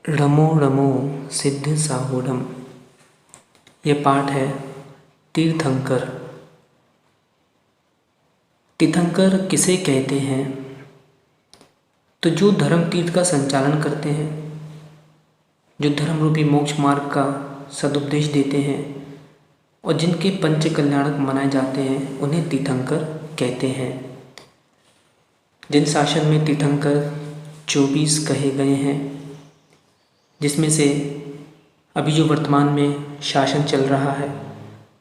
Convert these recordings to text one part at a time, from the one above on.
रमो रमो सिद्ध साहूढ़म। ये पाठ है तीर्थंकर। तीर्थंकर किसे कहते हैं? तो जो धर्म तीर्थ का संचालन करते हैं, जो धर्म रूपी मोक्ष मार्ग का सदुपदेश देते हैं और जिनके पंच कल्याणक मनाए जाते हैं, उन्हें तीर्थंकर कहते हैं। जिन शासन में तीर्थंकर 24 कहे गए हैं, जिसमें से अभी जो वर्तमान में शासन चल रहा है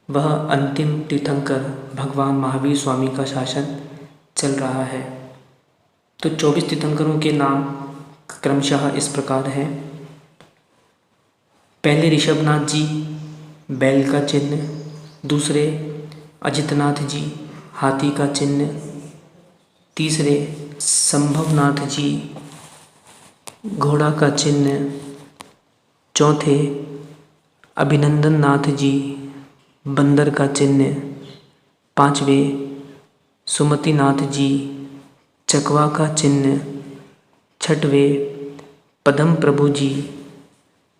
वह अंतिम तीर्थंकर भगवान महावीर स्वामी का शासन चल रहा है। तो 24 तीर्थंकरों के नाम क्रमशः इस प्रकार हैं। पहले ऋषभनाथ जी, बैल का चिन्ह। दूसरे अजितनाथ जी, हाथी का चिन्ह। तीसरे संभवनाथ जी, घोड़ा का चिन्ह। चौथे अभिनंदन नाथ जी, बंदर का चिन्ह। पांचवें सुमति नाथ जी, चकवा का चिन्ह। छठवें पद्म प्रभु जी,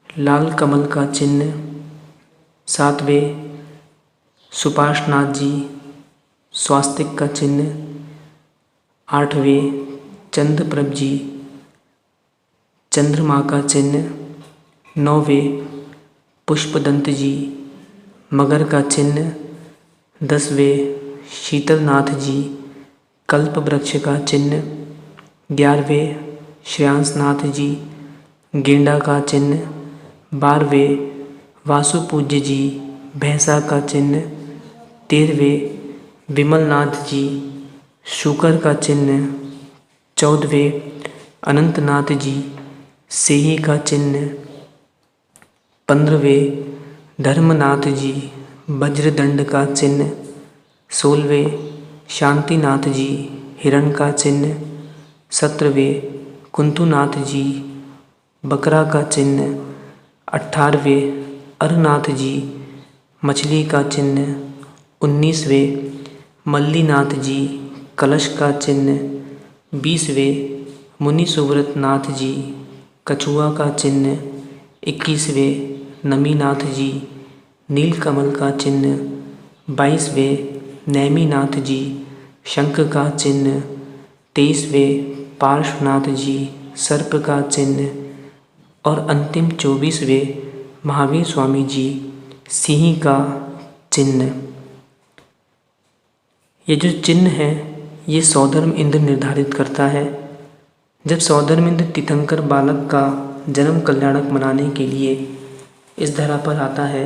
लाल कमल का चिन्ह। सातवें सुपाशनाथ जी, स्वास्तिक का चिन्ह। आठवें चंद्रप्रभ जी, चंद्रमा का चिन्ह। नौवें पुष्पदंत जी, मगर का चिन्ह। 10वें शीतलनाथ जी, कल्प वृक्ष का चिन्ह। 11वें श्रेयांसनाथ जी, गेंडा का चिन्ह। 12वें वासुपूज्य जी, भैंसा का चिन्ह। 13वें विमलनाथ जी, शूकर का चिन्ह। 14वें अनंतनाथ जी, सिंह का चिन्ह। 15वें धर्मनाथ जी, वज्रदंड का चिन्ह। 16वें शांतिनाथ जी, हिरण का चिन्ह। 17वें कुंतुनाथ जी, बकरा का चिन्ह। 18वें अरनाथ जी, मछली का चिन्ह। 19वें मल्लीनाथ जी, कलश का चिन्ह। 20वें मुनि सुव्रत नाथ जी, कछुआ का चिन्ह। 21वें नमीनाथ जी, नीलकमल का चिन्ह। 22वें नैमीनाथ जी, शंख का चिन्ह। 23वें पार्श्वनाथ जी, सर्प का चिन्ह। और अंतिम 24वें महावीर स्वामी जी, सिंह का चिन्ह। ये जो चिन्ह है ये सौधर्म इंद्र निर्धारित करता है। जब सौधर्म इंद्र तीर्थंकर बालक का जन्म कल्याणक मनाने के लिए इस धरा पर आता है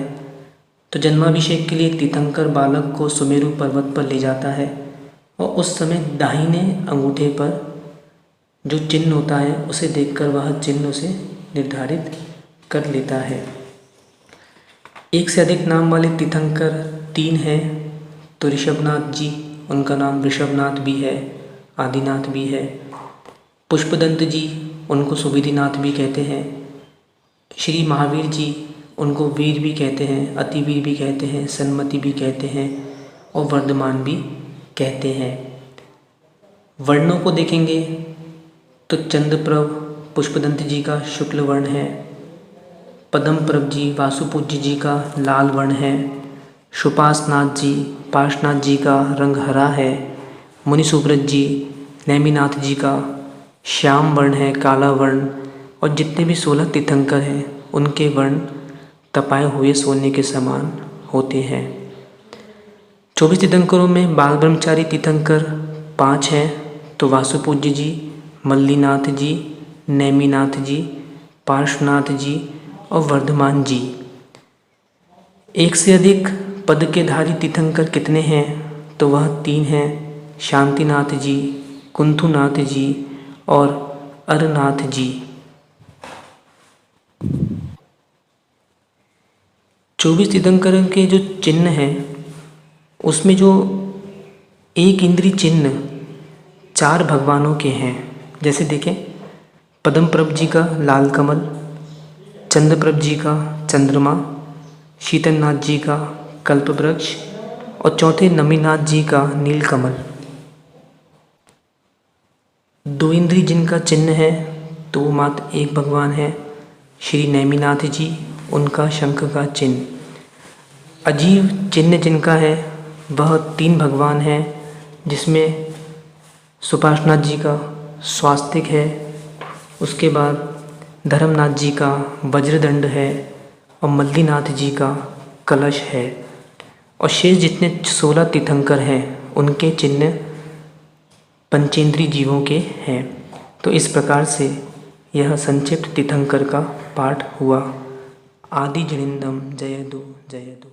तो जन्माभिषेक के लिए तीर्थंकर बालक को सुमेरु पर्वत पर ले जाता है और उस समय दाहिने अंगूठे पर जो चिन्ह होता है उसे देखकर वह चिन्ह उसे निर्धारित कर लेता है। एक से अधिक नाम वाले तीर्थंकर 3 हैं। तो ऋषभनाथ जी, उनका नाम ऋषभनाथ भी है, आदिनाथ भी है। पुष्पदंत जी, उनको सुविधिनाथ भी कहते हैं। श्री महावीर जी, उनको वीर भी कहते हैं, अतिवीर भी कहते हैं, सन्मति भी कहते हैं और वर्धमान भी कहते हैं। वर्णों को देखेंगे तो चंद्रप्रभ पुष्पदंत जी का शुक्ल वर्ण है। पद्मप्रभ जी वासुपूज्य जी का लाल वर्ण है। सुपाशनाथ जी पार्श्वनाथ जी का रंग हरा है। मुनि सुव्रत जी नैमिनाथ जी का श्याम वर्ण है, काला वर्ण। और जितने भी 16 तीर्थंकर हैं उनके वर्ण तपाए हुए सोने के समान होते हैं। 24 तीर्थंकरों में बाल ब्रह्मचारी तीर्थंकर 5 हैं। तो वासुपूज्य जी, मल्लीनाथ जी, नैमिनाथ जी, पार्श्वनाथ जी और वर्धमान जी। एक से अधिक पद के धारी तीर्थंकर कितने हैं? तो वह 3 हैं। शांतिनाथ जी, कुंथुनाथ जी और अरनाथ जी। 24 तीर्थंकरों के जो चिन्ह हैं उसमें जो एक इंद्रिय चिन्ह 4 भगवानों के हैं। जैसे देखें, पद्मप्रभ जी का लाल कमल, चंद्रप्रभ जी का चंद्रमा, शीतलनाथ जी का कल्पवृक्ष और चौथे नमीनाथ जी का नीलकमल। 2 इंद्रिय जिनका चिन्ह है तो वो मात्र एक भगवान है, श्री नेमिनाथ जी, उनका शंख का चिन्ह। अजीब चिन्ह जिनका है वह 3 भगवान हैं, जिसमें सुपार्श्वनाथ जी का स्वास्तिक है, उसके बाद धर्मनाथ जी का वज्रदंड है और मल्लीनाथ जी का कलश है। और शेष जितने 16 तीर्थंकर हैं उनके चिन्ह पंचेंद्री जीवों के हैं। तो इस प्रकार से यह संक्षिप्त तीर्थंकर का पाठ हुआ। आदि जनिंदम जयतु जयतु।